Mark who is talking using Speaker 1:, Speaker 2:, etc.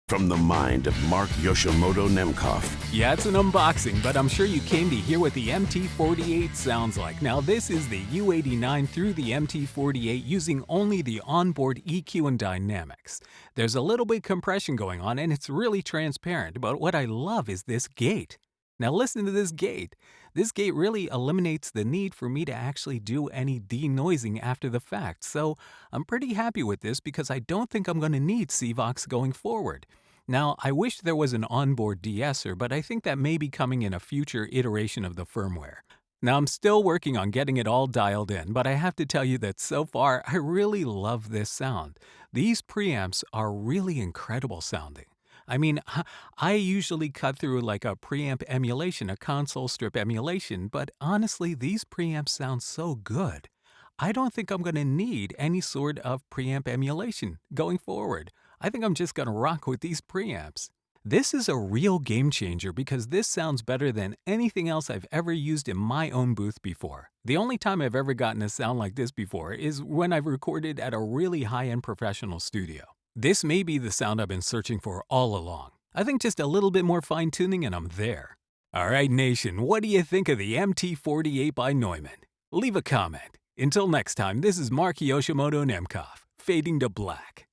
Speaker 1: From the mind of Mark Yoshimoto Nemkov.
Speaker 2: Yeah, it's an unboxing, but I'm sure you came to hear what the MT-48 sounds like. Now, this is the U89 through the MT-48 using only the onboard EQ and dynamics. There's a little bit compression going on, and it's really transparent, but what I love is this gate. Now listen to this gate. This gate really eliminates the need for me to actually do any denoising after the fact, so I'm pretty happy with this because I don't think I'm going to need CVOX going forward. Now, I wish there was an onboard de-esser, but I think that may be coming in a future iteration of the firmware. Now, I'm still working on getting it all dialed in, but I have to tell you that so far, I really love this sound. These preamps are really incredible sounding. I mean, I usually cut through like a preamp emulation, a console strip emulation, but honestly, these preamps sound so good. I don't think I'm going to need any sort of preamp emulation going forward. I think I'm just going to rock with these preamps. This is a real game changer because this sounds better than anything else I've ever used in my own booth before. The only time I've ever gotten a sound like this before is when I've recorded at a really high-end professional studio. This may be the sound I've been searching for all along. I think just a little bit more fine-tuning and I'm there. Alright nation, what do you think of the MT-48 by Neumann? Leave a comment. Until next time, this is Mark Yoshimoto Nemkov, fading to black.